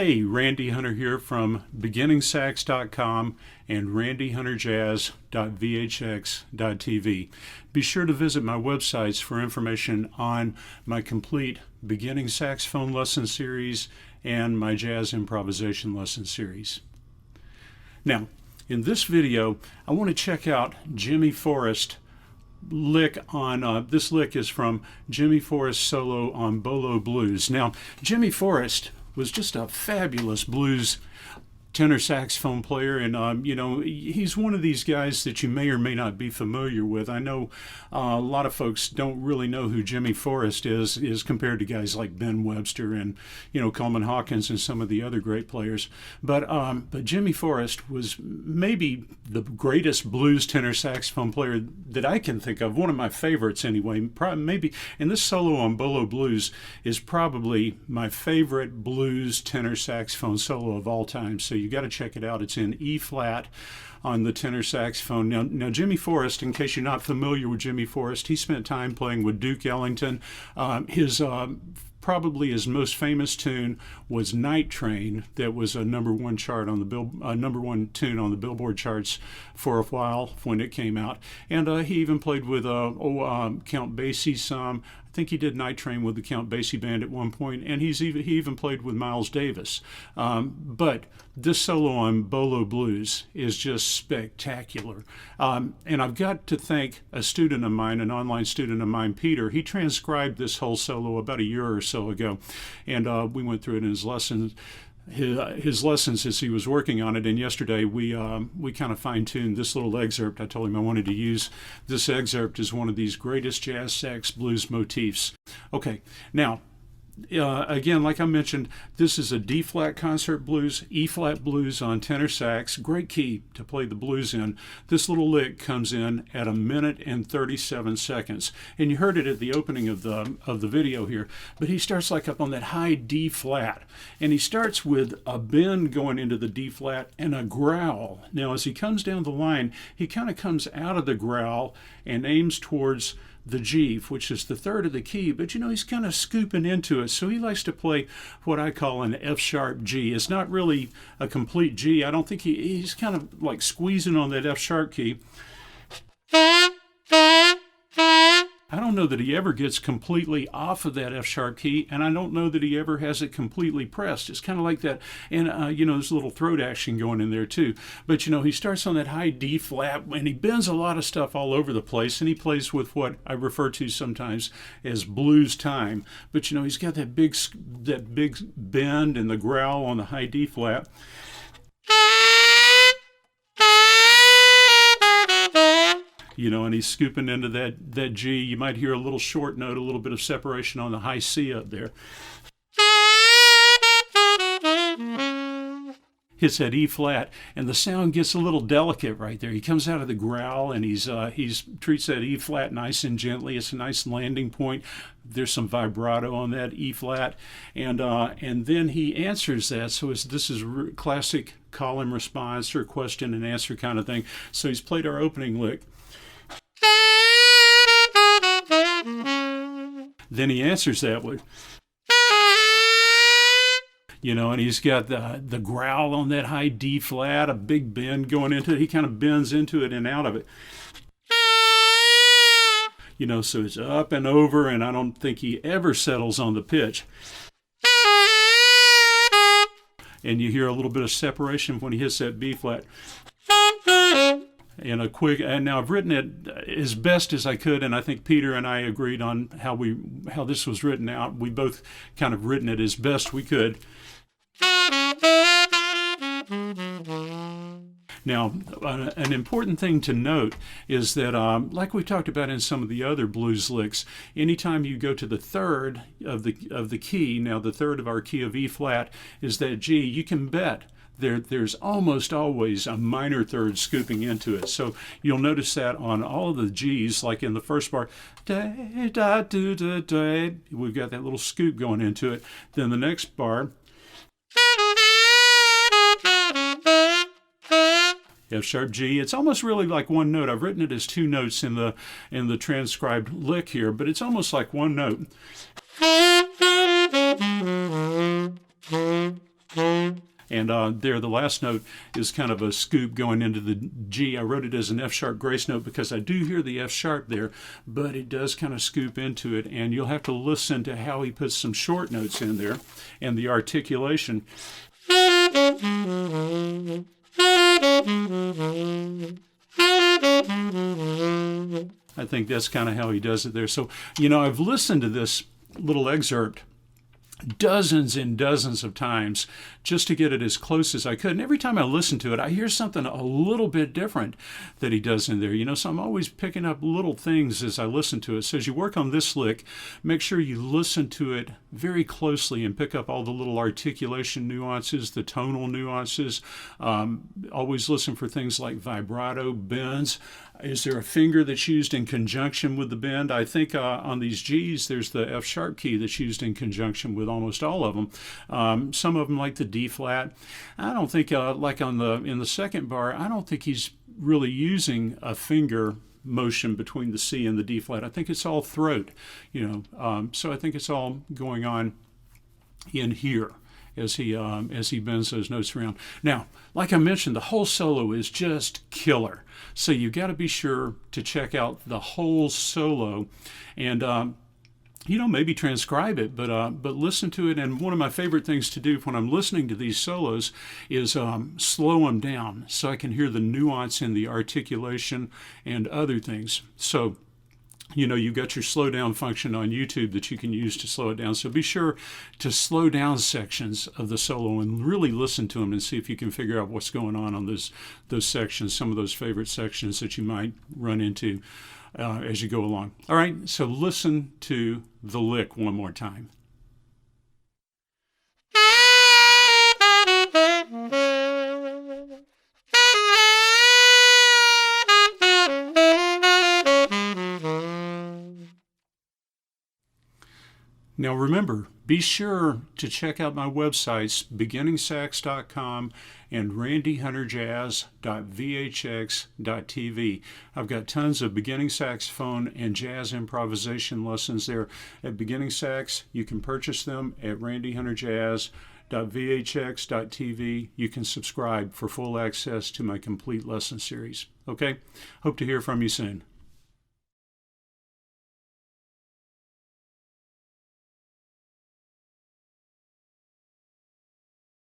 Hey, Randy Hunter here from beginningsax.com and randyhunterjazz.vhx.tv. Be sure to visit my websites for information on my complete beginning saxophone lesson series and my jazz improvisation lesson series. Now, in this video, I want to check out Jimmy Forrest lick on, this lick is from Jimmy Forrest solo on Bolo Blues. Now, Jimmy Forrest was just a fabulous blues tenor saxophone player, and he's one of these guys that you may or may not be familiar with. I know a lot of folks don't really know who Jimmy Forrest is compared to guys like Ben Webster and Coleman Hawkins and some of the other great players. But Jimmy Forrest was maybe the greatest blues tenor saxophone player that I can think of. One of my favorites anyway. Maybe, and this solo on Bolo Blues is probably my favorite blues tenor saxophone solo of all time. So you got to check it out. It's in E flat on the tenor saxophone. Now Jimmy Forrest, in case you're not familiar with Jimmy Forrest, he spent time playing with Duke Ellington. Probably his most famous tune was "Night Train," that was a number one tune on the Billboard charts for a while when it came out. And he even played with Count Basie some. I think he did "Night Train" with the Count Basie band at one point, and he even played with Miles Davis. But this solo on Bolo Blues is just spectacular. And I've got to thank a student of mine, an online student of mine, Peter. He transcribed this whole solo about a year or so ago, and we went through it in his lessons. His lessons as he was working on it, and yesterday we kind of fine-tuned this little excerpt. I told him I wanted to use this excerpt as one of these greatest jazz sax blues motifs. Okay, now again, like I mentioned, this is a D-flat concert blues, E-flat blues on tenor sax. Great key to play the blues in. This little lick comes in at 1 minute and 37 seconds, and you heard it at the opening of the video here. But he starts like up on that high D-flat, and he starts with a bend going into the D-flat and a growl. Now, as he comes down the line, he kind of comes out of the growl and aims towards the G, which is the third of the key, but he's kind of scooping into it. So he likes to play what I call an F-sharp G. It's not really a complete G. I don't think he's kind of like squeezing on that F-sharp key. I don't know that he ever gets completely off of that F-sharp key, and I don't know that he ever has it completely pressed. It's kind of like that, and there's a little throat action going in there too. But he starts on that high D flat, and he bends a lot of stuff all over the place, and he plays with what I refer to sometimes as blues time. But he's got that big bend and the growl on the high D flat. And he's scooping into that G. You might hear a little short note, a little bit of separation on the high C up there. Hits that E flat, and the sound gets a little delicate right there. He comes out of the growl, and he's treats that E flat nice and gently. It's a nice landing point. There's some vibrato on that E flat, and then he answers that. So this is classic call and response or question and answer kind of thing. So he's played our opening lick. Then he answers that with, and he's got the growl on that high D flat, a big bend going into it. He kind of bends into it and out of it. So it's up and over, and I don't think he ever settles on the pitch. And you hear a little bit of separation when he hits that B flat. And now I've written it as best as I could, and I think Peter and I agreed on how this was written out. We both kind of written it as best we could. Now, an important thing to note is that, like we talked about in some of the other blues licks, anytime you go to the third of the key, now the third of our key of E flat is that G, you can bet there's almost always a minor third scooping into it. So you'll notice that on all of the G's, like in the first bar, we've got that little scoop going into it. Then the next bar, F sharp G. It's almost really like one note. I've written it as two notes in the transcribed lick here, but it's almost like one note. And there, the last note is kind of a scoop going into the G. I wrote it as an F sharp grace note because I do hear the F sharp there, but it does kind of scoop into it. And you'll have to listen to how he puts some short notes in there and the articulation. I think that's kind of how he does it there. So, I've listened to this little excerpt dozens and dozens of times just to get it as close as I could. And every time I listen to it, I hear something a little bit different that he does in there. So I'm always picking up little things as I listen to it. So as you work on this lick, make sure you listen to it very closely and pick up all the little articulation nuances, the tonal nuances. Always listen for things like vibrato, bends. Is there a finger that's used in conjunction with the bend? I think on these G's, there's the F sharp key that's used in conjunction with almost all of them. Some of them, like the D flat. I don't think, like in the second bar, I don't think he's really using a finger motion between the C and the D flat. I think it's all throat, so I think it's all going on in here as he bends those notes around. Now, like I mentioned, the whole solo is just killer. So you got to be sure to check out the whole solo, and maybe transcribe it, but listen to it. And one of my favorite things to do when I'm listening to these solos is slow them down so I can hear the nuance in the articulation and other things. So you've got your slow down function on YouTube that you can use to slow it down. So be sure to slow down sections of the solo and really listen to them and see if you can figure out what's going on those sections, some of those favorite sections that you might run into as you go along. All right, so listen to the lick one more time. Now remember, be sure to check out my websites, beginningsax.com and randyhunterjazz.vhx.tv. I've got tons of beginning saxophone and jazz improvisation lessons there at Beginning Sax. You can purchase them at randyhunterjazz.vhx.tv. You can subscribe for full access to my complete lesson series. Okay? Hope to hear from you soon.